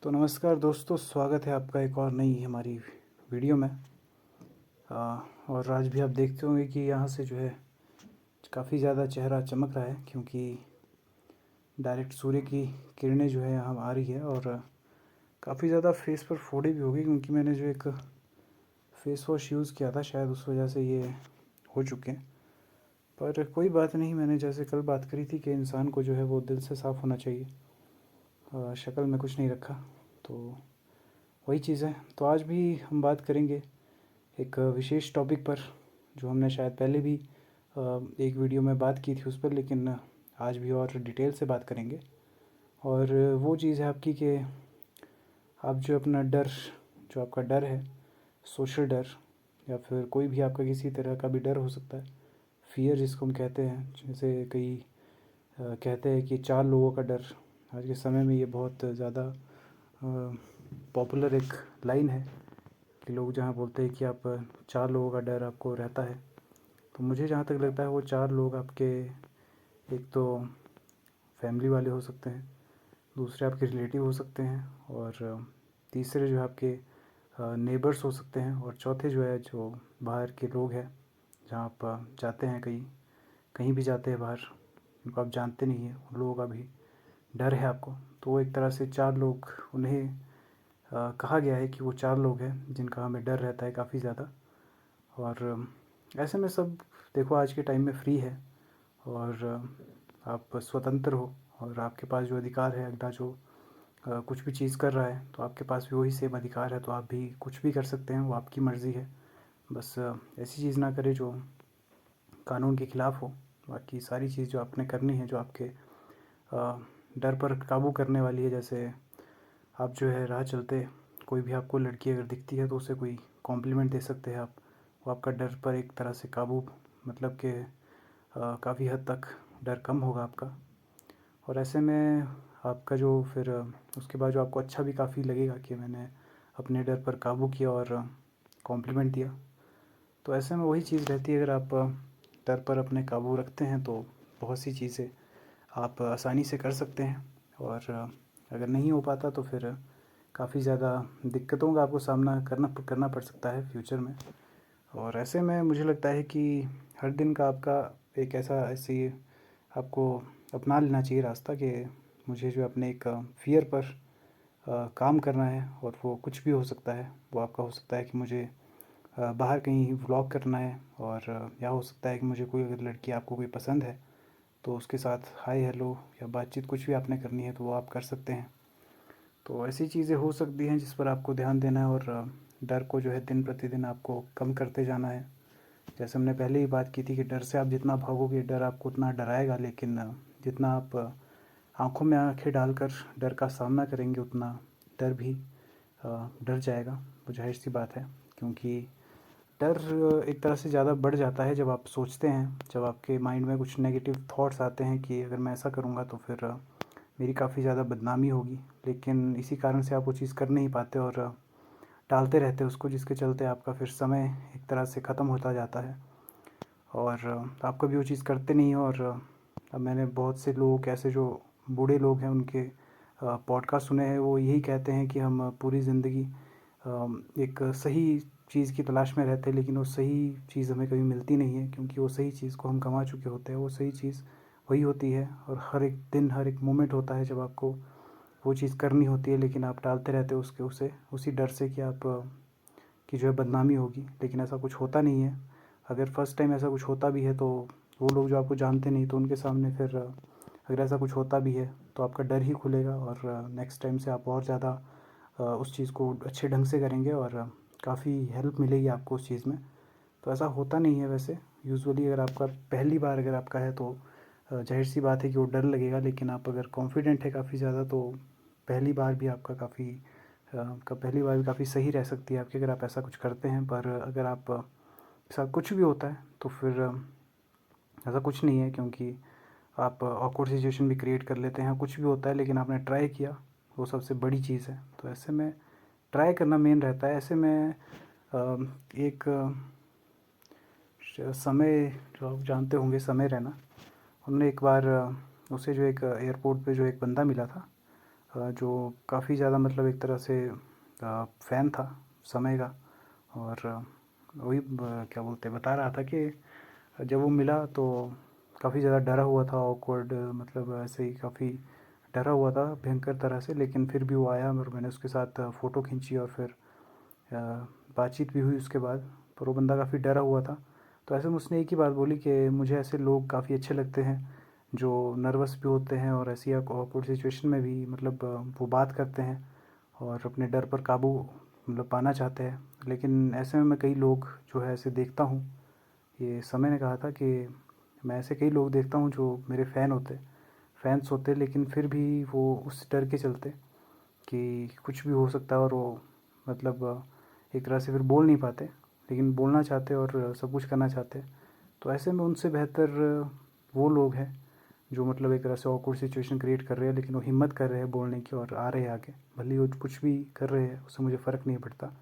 तो नमस्कार दोस्तों, स्वागत है आपका एक और नई हमारी वीडियो में। और आज भी आप देखते होंगे कि यहाँ से जो है काफ़ी ज़्यादा चेहरा चमक रहा है, क्योंकि डायरेक्ट सूर्य की किरणें जो है यहाँ आ रही है। और काफ़ी ज़्यादा फेस पर फोड़े भी हो गई, क्योंकि मैंने जो एक फेस वॉश यूज़ किया था, शायद उस वजह से ये हो चुके हैं। पर कोई बात नहीं, मैंने जैसे कल बात करी थी कि इंसान को जो है वो दिल से साफ़ होना चाहिए। शक्ल में कुछ नहीं रखा, तो वही चीज़ है। तो आज भी हम बात करेंगे एक विशेष टॉपिक पर, जो हमने शायद पहले भी एक वीडियो में बात की थी उस पर, लेकिन आज भी और डिटेल से बात करेंगे। और वो चीज़ है आपकी कि आप जो अपना डर, जो आपका डर है, सोशल डर, या फिर कोई भी आपका किसी तरह का भी डर हो सकता है, फियर जिसको हम कहते हैं। जैसे कई कहते हैं कि चार लोगों का डर। आज के समय में ये बहुत ज़्यादा पॉपुलर एक लाइन है कि लोग जहाँ बोलते हैं कि आप चार लोगों का डर आपको रहता है। तो मुझे जहाँ तक लगता है वो चार लोग आपके, एक तो फैमिली वाले हो सकते हैं, दूसरे आपके रिलेटिव हो सकते हैं, और तीसरे जो है आपके नेबर्स हो सकते हैं, और चौथे जो है जो बाहर के लोग हैं। जहाँ आप जाते हैं, कहीं कहीं भी जाते हैं बाहर, उनको आप जानते नहीं हैं, उन लोगों का भी डर है आपको। तो वो एक तरह से चार लोग, उन्हें कहा गया है कि वो चार लोग हैं जिनका हमें डर रहता है काफ़ी ज़्यादा। और ऐसे में सब, देखो आज के टाइम में फ्री है, और आप स्वतंत्र हो, और आपके पास जो अधिकार है, अगला जो कुछ भी चीज़ कर रहा है, तो आपके पास भी वही सेम अधिकार है। तो आप भी कुछ भी कर सकते हैं, वो आपकी मर्ज़ी है। बस ऐसी चीज़ ना करें जो कानून के ख़िलाफ़ हो। बाकी सारी चीज़ जो आपने करनी है, जो आपके डर पर काबू करने वाली है, जैसे आप जो है राह चलते, कोई भी आपको लड़की अगर दिखती है तो उसे कोई कॉम्प्लीमेंट दे सकते हैं आप। वो आपका डर पर एक तरह से काबू, मतलब कि काफ़ी हद तक डर कम होगा आपका। और ऐसे में आपका जो फिर उसके बाद जो आपको अच्छा भी काफ़ी लगेगा कि मैंने अपने डर पर काबू किया और कॉम्प्लीमेंट दिया। तो ऐसे में वही चीज़ रहती है, अगर आप डर पर अपने काबू रखते हैं तो बहुत सी चीज़ें आप आसानी से कर सकते हैं। और अगर नहीं हो पाता तो फिर काफ़ी ज़्यादा दिक्कतों का आपको सामना करना पड़ सकता है फ्यूचर में। और ऐसे में मुझे लगता है कि हर दिन का आपका एक ऐसी आपको अपना लेना चाहिए रास्ता, कि मुझे जो अपने एक फ़ियर पर काम करना है। और वो कुछ भी हो सकता है, वो आपका हो सकता है कि मुझे बाहर कहीं व्लॉग करना है, और या हो सकता है कि मुझे कोई अगर लड़की आपको कोई पसंद है तो उसके साथ हाय हेलो या बातचीत कुछ भी आपने करनी है तो वो आप कर सकते हैं। तो ऐसी चीज़ें हो सकती हैं जिस पर आपको ध्यान देना है, और डर को जो है दिन प्रतिदिन आपको कम करते जाना है। जैसे हमने पहले ही बात की थी कि डर से आप जितना भागोगे, डर आपको उतना डराएगा, लेकिन जितना आप आँखों में आँखें डालकर डर का सामना करेंगे, उतना डर भी डर जाएगा। वो ज़ाहिर-सी बात है, क्योंकि डर एक तरह से ज़्यादा बढ़ जाता है जब आप सोचते हैं, जब आपके माइंड में कुछ नेगेटिव थॉट्स आते हैं कि अगर मैं ऐसा करूँगा तो फिर मेरी काफ़ी ज़्यादा बदनामी होगी। लेकिन इसी कारण से आप वो चीज़ कर नहीं पाते, और टालते रहते हैं उसको, जिसके चलते आपका फिर समय एक तरह से ख़त्म होता जाता है, और आप कभी वो चीज़ करते नहीं हो। और अब मैंने बहुत से लोग ऐसे, जो बूढ़े लोग हैं, उनके पॉडकास्ट सुने हैं, वो यही कहते हैं कि हम पूरी ज़िंदगी एक सही चीज़ की तलाश में रहते हैं, लेकिन वो सही चीज़ हमें कभी मिलती नहीं है, क्योंकि वो सही चीज़ को हम गंवा चुके होते हैं। वो सही चीज़ वही होती है, और हर एक दिन, हर एक मोमेंट होता है जब आपको वो चीज़ करनी होती है, लेकिन आप टालते रहते हो उसके उसे उसी डर से कि आप की जो है बदनामी होगी। लेकिन ऐसा कुछ होता नहीं है। अगर फर्स्ट टाइम ऐसा कुछ होता भी है तो वो लोग जो आपको जानते नहीं, तो उनके सामने फिर अगर ऐसा कुछ होता भी है तो आपका डर ही खुलेगा, और नेक्स्ट टाइम से आप और ज़्यादा उस चीज़ को अच्छे ढंग से करेंगे, और काफ़ी हेल्प मिलेगी आपको उस चीज़ में। तो ऐसा होता नहीं है वैसे। यूजुअली अगर आपका पहली बार अगर आपका है तो ज़ाहिर सी बात है कि वो डर लगेगा, लेकिन आप अगर कॉन्फिडेंट है काफ़ी ज़्यादा तो पहली बार भी आपका काफ़ी का पहली बार भी काफ़ी सही रह सकती है आपकी, अगर आप ऐसा कुछ करते हैं। पर अगर आप साथ कुछ भी होता है तो फिर ऐसा कुछ नहीं है, क्योंकि आप ऑकवर्ड सिचुएशन भी क्रिएट कर लेते हैं, कुछ भी होता है, लेकिन आपने ट्राई किया, वो सबसे बड़ी चीज़ है। तो ऐसे में ट्राई करना मेन रहता है। ऐसे में एक समय, जो आप जानते होंगे, समय रहना, हमने एक बार उसे जो एक एयरपोर्ट पे जो एक बंदा मिला था, जो काफ़ी ज़्यादा मतलब एक तरह से फ़ैन था समय का। और वही क्या बोलते बता रहा था कि जब वो मिला तो काफ़ी ज़्यादा डरा हुआ था, ऑकवर्ड मतलब ऐसे ही काफ़ी डरा हुआ था भयंकर तरह से। लेकिन फिर भी वो आया और मैंने उसके साथ फ़ोटो खींची और फिर बातचीत भी हुई उसके बाद। पर वो बंदा काफ़ी डरा हुआ था। तो ऐसे में उसने एक ही बात बोली कि मुझे ऐसे लोग काफ़ी अच्छे लगते हैं जो नर्वस भी होते हैं और ऐसी ऑकवर्ड सिचुएशन में भी मतलब वो बात करते हैं और अपने डर पर काबू मतलब पाना चाहते हैं। लेकिन ऐसे में मैं कई लोग जो है ऐसे देखता हूँ, ये समय ने कहा था कि मैं ऐसे कई लोग देखता हूँ जो मेरे फैंस होते, लेकिन फिर भी वो उस डर के चलते कि कुछ भी हो सकता है और वो मतलब एक तरह से फिर बोल नहीं पाते, लेकिन बोलना चाहते और सब कुछ करना चाहते। तो ऐसे में उनसे बेहतर वो लोग हैं जो मतलब एक तरह से ऑकवर्ड सिचुएशन क्रिएट कर रहे हैं, लेकिन वो हिम्मत कर रहे हैं बोलने की और आ रहे हैं आगे। भले ही वो कुछ भी कर रहे हैं उससे मुझे फ़र्क नहीं पड़ता।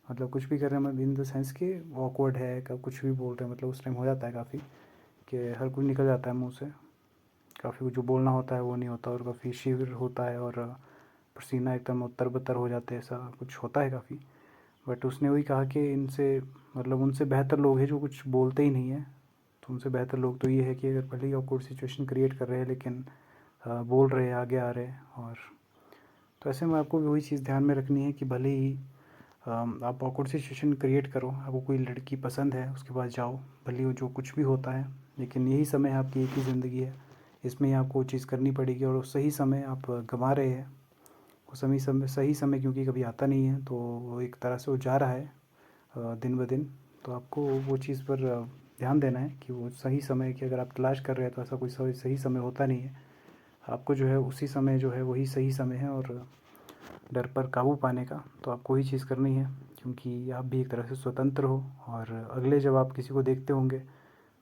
मतलब कुछ भी कर रहे हैं मतलब इन द सेंस कि ऑकवर्ड है, कब कुछ भी बोल रहे हैं मतलब उस टाइम हो जाता है काफ़ी कि हर कुछ निकल जाता है मुंह से। काफ़ी जो बोलना होता है वो नहीं होता और काफ़ी शिविर होता है और पसीना एकदम उत्तर-बत्तर हो जाते हैं, ऐसा कुछ होता है काफ़ी। बट उसने वही कहा कि इनसे मतलब उनसे बेहतर लोग हैं जो कुछ बोलते ही नहीं हैं। तो उनसे बेहतर लोग तो ये है कि अगर भले ही ऑकवर्ड सिचुएशन क्रिएट कर रहे हैं लेकिन बोल रहे हैं, आगे आ रहे हैं। और तो ऐसे में आपको भी वही चीज़ ध्यान में रखनी है कि भले ही आप ऑकवर्ड सिचुएशन क्रिएट करो, आपको कोई लड़की पसंद है उसके पास जाओ, भले ही वो जो कुछ भी होता है, लेकिन यही समय है, आपकी एक ही ज़िंदगी है, इसमें ही आपको वो चीज़ करनी पड़ेगी। और वो सही समय आप गंवा रहे हैं, वो सही समय क्योंकि कभी आता नहीं है, तो वो एक तरह से वो जा रहा है दिन ब दिन। तो आपको वो चीज़ पर ध्यान देना है कि वो सही समय की अगर आप तलाश कर रहे हैं तो ऐसा कोई सही समय होता नहीं है। आपको जो है उसी समय जो है वही सही समय है और डर पर काबू पाने का। तो आपको वही चीज़ करनी है क्योंकि आप भी एक तरह से स्वतंत्र हो। और अगले जब आप किसी को देखते होंगे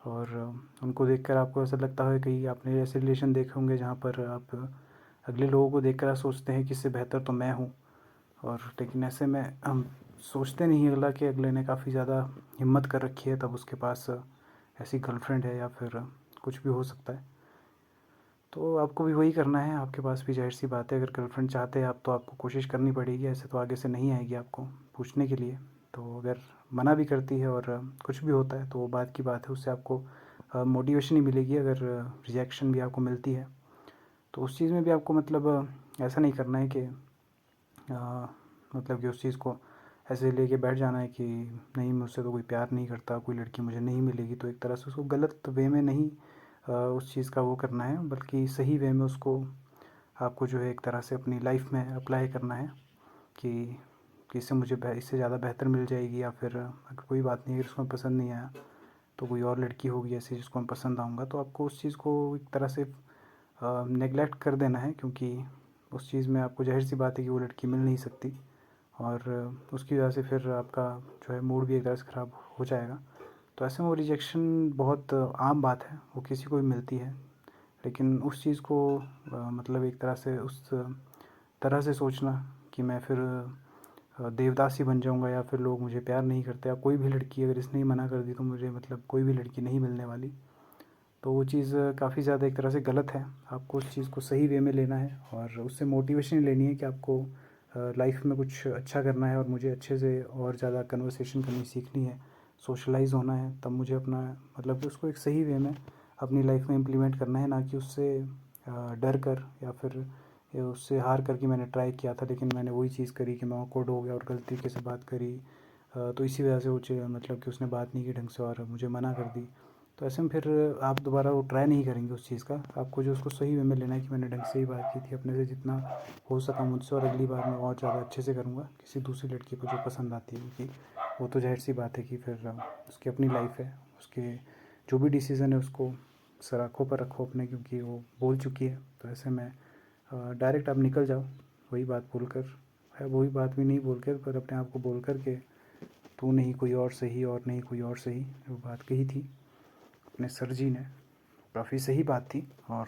और उनको देखकर आपको ऐसा लगता है कि आपने ऐसे रिलेशन देखे होंगे जहाँ पर आप अगले लोगों को देखकर आप सोचते हैं कि इससे बेहतर तो मैं हूँ। और लेकिन ऐसे में हम सोचते नहीं अगला कि अगले ने काफ़ी ज़्यादा हिम्मत कर रखी है, तब उसके पास ऐसी गर्लफ्रेंड है या फिर कुछ भी हो सकता है। तो आपको भी वही करना है, आपके पास भी ज़ाहिर सी बात है अगर गर्लफ्रेंड चाहते हैं आप तो आपको कोशिश करनी पड़ेगी, ऐसे तो आगे से नहीं आएगी आपको पूछने के लिए। तो अगर मना भी करती है और कुछ भी होता है तो वो बात की बात है, उससे आपको मोटिवेशन ही मिलेगी। अगर रिजेक्शन भी आपको मिलती है तो उस चीज़ में भी आपको मतलब ऐसा नहीं करना है कि मतलब कि उस चीज़ को ऐसे लेके बैठ जाना है कि नहीं मुझसे तो कोई प्यार नहीं करता, कोई लड़की मुझे नहीं मिलेगी। तो एक तरह से उसको गलत वे में नहीं उस चीज़ का वो करना है, बल्कि सही वे में उसको आपको जो है एक तरह से अपनी लाइफ में अप्लाई करना है कि इससे मुझे इससे ज़्यादा बेहतर मिल जाएगी। या फिर अगर कोई बात नहीं, अगर उसको पसंद नहीं आया तो कोई और लड़की होगी ऐसी जिसको मैं पसंद आऊँगा, तो आपको उस चीज़ को एक तरह से नेगलेक्ट कर देना है क्योंकि उस चीज़ में आपको ज़ाहिर सी बात है कि वो लड़की मिल नहीं सकती। और उसकी वजह से फिर आपका जो है मूड भी एक तरह से ख़राब हो जाएगा। तो ऐसे में वो रिजेक्शन बहुत आम बात है, वो किसी को भी मिलती है। लेकिन उस चीज़ को मतलब एक तरह से उस तरह से सोचना कि मैं फिर देवदास ही बन जाऊंगा या फिर लोग मुझे प्यार नहीं करते, या कोई भी लड़की अगर इसने ही मना कर दी तो मुझे मतलब कोई भी लड़की नहीं मिलने वाली, तो वो चीज़ काफ़ी ज़्यादा एक तरह से गलत है। आपको उस चीज़ को सही वे में लेना है और उससे मोटिवेशन लेनी है कि आपको लाइफ में कुछ अच्छा करना है और मुझे अच्छे से और ज़्यादा कन्वर्सेशन करनी सीखनी है, सोशलाइज होना है। तब मुझे अपना मतलब कि उसको एक सही वे में अपनी लाइफ में इम्प्लीमेंट करना है, ना कि उससे डर कर या फिर उससे हार कर कि मैंने ट्राई किया था लेकिन मैंने वही चीज़ करी कि मैं ऑकवर्ड हो गया और गलत तरीके से बात करी। तो इसी वजह से वो मतलब कि उसने बात नहीं की ढंग से और मुझे मना कर दी। तो ऐसे में फिर आप दोबारा वो ट्राई नहीं करेंगे उस चीज़ का। आपको जो उसको सही वे में लेना है कि मैंने ढंग से ही बात की थी अपने से जितना हो सका मुझसे, और अगली बार मैं और ज़्यादा अच्छे से करूँगा किसी दूसरी लड़की को जो पसंद आती है, क्योंकि वो तो ज़ाहिर सी बात है कि फिर उसकी अपनी लाइफ है, उसके जो भी डिसीज़न है उसको सराखों पर रखो अपने, क्योंकि वो बोल चुकी है। तो ऐसे में डायरेक्ट आप निकल जाओ वही बात बोल कर, वही बात भी नहीं बोल कर पर अपने आप को बोल कर के तू नहीं कोई और सही और नहीं कोई और सही, वो बात कही थी अपने सर जी ने, काफ़ी सही बात थी। और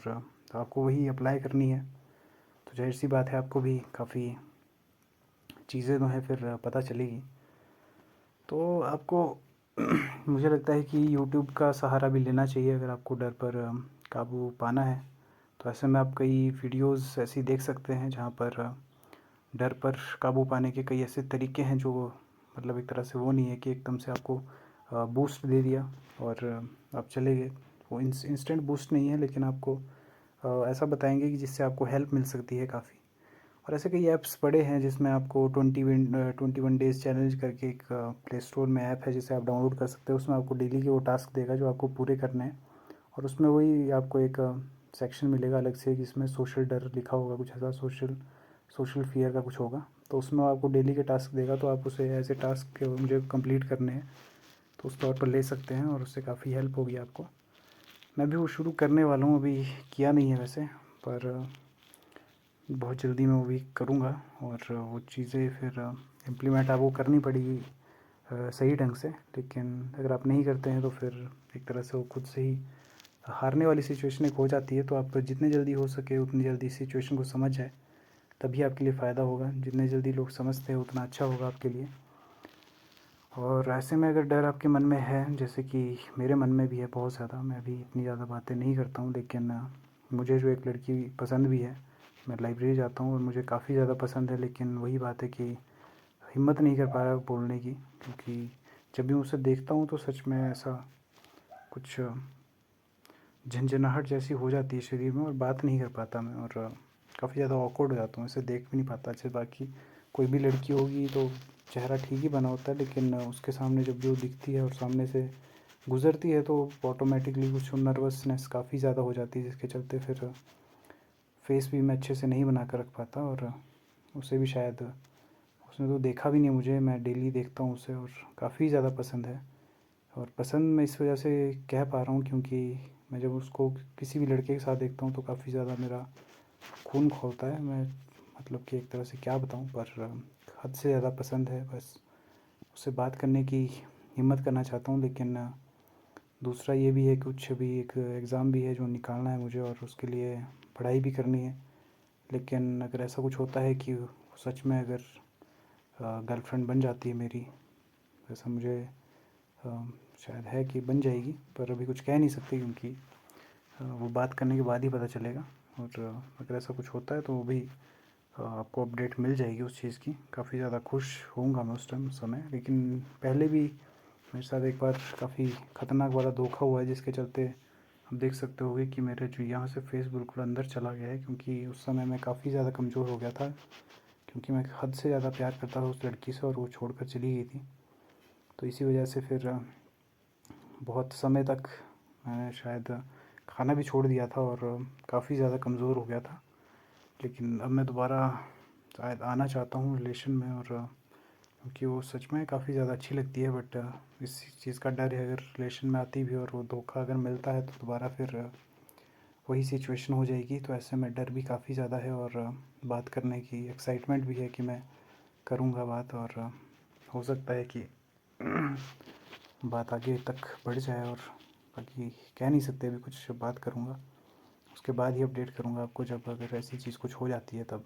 तो आपको वही अप्लाई करनी है। तो ज़ाहिर सी बात है आपको भी काफ़ी चीज़ें जो हैं फिर पता चलेगी। तो आपको मुझे लगता है कि यूट्यूब का सहारा भी लेना चाहिए अगर आपको डर पर काबू पाना है। तो ऐसे में आप कई वीडियोस ऐसी देख सकते हैं जहाँ पर डर पर काबू पाने के कई ऐसे तरीके हैं जो मतलब एक तरह से वो नहीं है कि एकदम से आपको बूस्ट दे दिया और आप चले गए। वो इंस्टेंट बूस्ट नहीं है, लेकिन आपको ऐसा बताएंगे कि जिससे आपको हेल्प मिल सकती है काफ़ी। और ऐसे कई ऐप्स पड़े हैं जिसमें आपको 21 डेज़ चैलेंज करके एक प्ले स्टोर में ऐप है जिसे आप डाउनलोड कर सकते हो। उसमें आपको डेली के वो टास्क देगा जो आपको पूरे करने हैं, और उसमें वही आपको एक सेक्शन मिलेगा अलग से जिसमें सोशल डर लिखा होगा, कुछ ऐसा सोशल सोशल फियर का कुछ होगा। तो उसमें आपको डेली के टास्क देगा, तो आप उसे ऐसे टास्क के मुझे कंप्लीट करने हैं तो उस तौर पर ले सकते हैं और उससे काफ़ी हेल्प होगी आपको। मैं भी वो शुरू करने वाला हूँ, अभी किया नहीं है वैसे, पर बहुत जल्दी मैं वो भी करूँगा। और वो चीज़ें फिर इम्प्लीमेंट आपको करनी पड़ेगी सही ढंग से। लेकिन अगर आप नहीं करते हैं तो फिर एक तरह से वो खुद से ही हारने वाली सिचुएशन एक हो जाती है। तो आप जितने जल्दी हो सके उतनी जल्दी सिचुएशन को समझ जाए, तभी आपके लिए फ़ायदा होगा। जितने जल्दी लोग समझते हैं उतना अच्छा होगा आपके लिए। और ऐसे में अगर डर आपके मन में है, जैसे कि मेरे मन में भी है बहुत ज़्यादा, मैं भी इतनी ज़्यादा बातें नहीं करता हूँ, लेकिन मुझे जो एक लड़की पसंद भी है, मैं लाइब्रेरी जाता हूँ और मुझे काफ़ी ज़्यादा पसंद है, लेकिन वही बात है कि हिम्मत नहीं कर पा रहा बोलने की। क्योंकि जब भी उसे देखता हूँ तो सच में ऐसा कुछ झंझनाहट जैसी हो जाती है शरीर में और बात नहीं कर पाता मैं, और काफ़ी ज़्यादा ऑकवर्ड हो जाता हूँ, इसे देख भी नहीं पाता अच्छे। बाकी कोई भी लड़की होगी तो चेहरा ठीक ही बना होता है, लेकिन उसके सामने जब भी वो दिखती है और सामने से गुज़रती है तो ऑटोमेटिकली कुछ नर्वसनेस काफ़ी ज़्यादा हो जाती है, जिसके चलते फिर फेस भी मैं अच्छे से नहीं बना कर रख पाता। और उसे भी शायद, उसने तो देखा भी नहीं मुझे, मैं डेली देखता हूँ उसे और काफ़ी ज़्यादा पसंद है। और पसंद मैं इस वजह से कह पा रहा हूँ क्योंकि मैं जब उसको किसी भी लड़के के साथ देखता हूँ तो काफ़ी ज़्यादा मेरा खून खौलता है। मैं मतलब कि एक तरह से क्या बताऊँ, पर हद से ज़्यादा पसंद है। बस उससे बात करने की हिम्मत करना चाहता हूँ, लेकिन दूसरा ये भी है कुछ अभी एक एग्ज़ाम भी है जो निकालना है मुझे, और उसके लिए पढ़ाई भी करनी है। लेकिन अगर ऐसा कुछ होता है कि सच में अगर गर्लफ्रेंड बन जाती है मेरी, ऐसा मुझे अ, शायद है कि बन जाएगी, पर अभी कुछ कह नहीं सकते क्योंकि वो बात करने के बाद ही पता चलेगा। और अगर ऐसा कुछ होता है तो वो भी आपको अपडेट मिल जाएगी उस चीज़ की। काफ़ी ज़्यादा खुश होऊंगा मैं उस टाइम समय। लेकिन पहले भी मेरे साथ एक बार काफ़ी ख़तरनाक वाला धोखा हुआ है, जिसके चलते आप देख सकते होगे कि मेरे जो यहाँ से फेस बिल्कुल अंदर चला गया है, क्योंकि उस समय मैं काफ़ी ज़्यादा कमज़ोर हो गया था, क्योंकि मैं हद से ज़्यादा प्यार करता था उस लड़की से और वो छोड़कर चली गई थी। तो इसी वजह से फिर बहुत समय तक मैंने शायद खाना भी छोड़ दिया था और काफ़ी ज़्यादा कमज़ोर हो गया था। लेकिन अब मैं दोबारा शायद आना चाहता हूँ रिलेशन में, और क्योंकि वो सच में काफ़ी ज़्यादा अच्छी लगती है। बट इस चीज़ का डर है, अगर रिलेशन में आती भी और वो धोखा अगर मिलता है तो दोबारा फिर वही सिचुएशन हो जाएगी। तो ऐसे में डर भी काफ़ी ज़्यादा है और बात करने की एक्साइटमेंट भी है कि मैं करूँगा बात, और हो सकता है कि बात आगे तक बढ़ जाए। और बाकी कह नहीं सकते अभी कुछ, बात करूँगा उसके बाद ही अपडेट करूँगा आपको, जब अगर ऐसी चीज़ कुछ हो जाती है तब।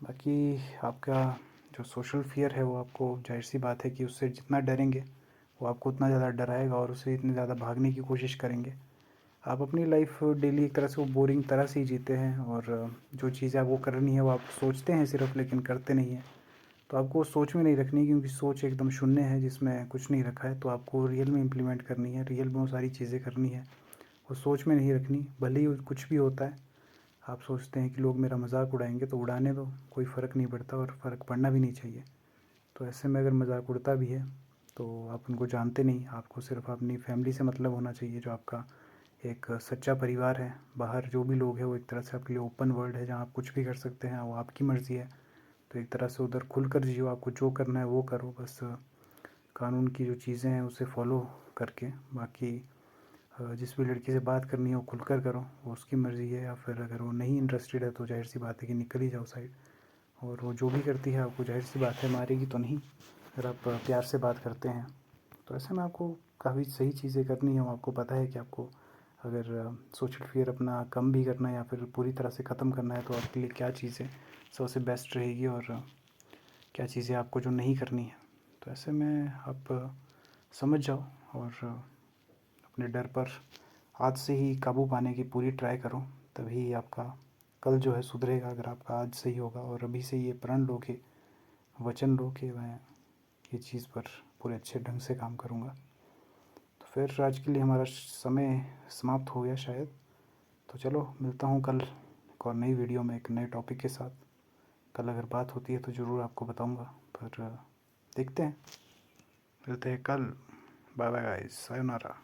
बाकी आपका जो सोशल फ़ियर है वो आपको, जाहिर सी बात है कि उससे जितना डरेंगे वो आपको उतना ज़्यादा डराएगा और उससे इतनी ज़्यादा भागने की कोशिश करेंगे। आप अपनी लाइफ डेली एक तरह से वो बोरिंग तरह से ही जीते हैं, और जो चीज़ें आपको करनी है वो आप सोचते हैं सिर्फ, लेकिन करते नहीं हैं। तो आपको वो सोच में नहीं रखनी, क्योंकि सोच एकदम शून्य है जिसमें कुछ नहीं रखा है। तो आपको रियल में इम्प्लीमेंट करनी है, रियल में वो सारी चीज़ें करनी है, वो सोच में नहीं रखनी। भले ही कुछ भी होता है, आप सोचते हैं कि लोग मेरा मजाक उड़ाएंगे, तो उड़ाने दो, कोई फ़र्क नहीं पड़ता और फ़र्क पड़ना भी नहीं चाहिए। तो ऐसे में अगर मजाक उड़ता भी है तो आप उनको जानते नहीं, आपको सिर्फ अपनी फैमिली से मतलब होना चाहिए, जो आपका एक सच्चा परिवार है। बाहर जो भी लोग हैं वो एक तरह से आपके लिए ओपन वर्ल्ड है, जहाँ आप कुछ भी कर सकते हैं, वो आपकी मर्ज़ी है। तो एक तरह से उधर खुल कर जियो, आपको जो करना है वो करो, बस कानून की जो चीज़ें हैं उसे फॉलो करके। बाकी जिस भी लड़की से बात करनी है वो खुलकर करो, वो उसकी मर्ज़ी है। या फिर अगर वो नहीं इंटरेस्टेड है तो जाहिर सी बात है कि निकल ही जाओ साइड। और वो जो भी करती है आपको, जाहिर सी बात है, मारेगी तो नहीं, अगर आप प्यार से बात करते हैं। तो ऐसे में आपको काफ़ी सही चीज़ें करनी है। वो आपको पता है कि आपको अगर सोशल फियर अपना कम भी करना है या फिर पूरी तरह से ख़त्म करना है तो आपके लिए क्या चीज़ें सबसे बेस्ट रहेगी, और क्या चीज़ें आपको जो नहीं करनी है। तो ऐसे में आप समझ जाओ और अपने डर पर आज से ही काबू पाने की पूरी ट्राई करो, तभी आपका कल जो है सुधरेगा। अगर आपका आज सही होगा और अभी से ये प्रण लो कि वचन लो कि मैं ये चीज़ पर पूरे अच्छे ढंग से काम करूँगा। तो फिर आज के लिए हमारा समय समाप्त हो गया शायद। तो चलो मिलता हूँ कल एक और नई वीडियो में एक नए टॉपिक के साथ। कल अगर बात होती है तो ज़रूर आपको बताऊँगा, पर देखते हैं। मिलते हैं कल। Bye bye guys, sayonara.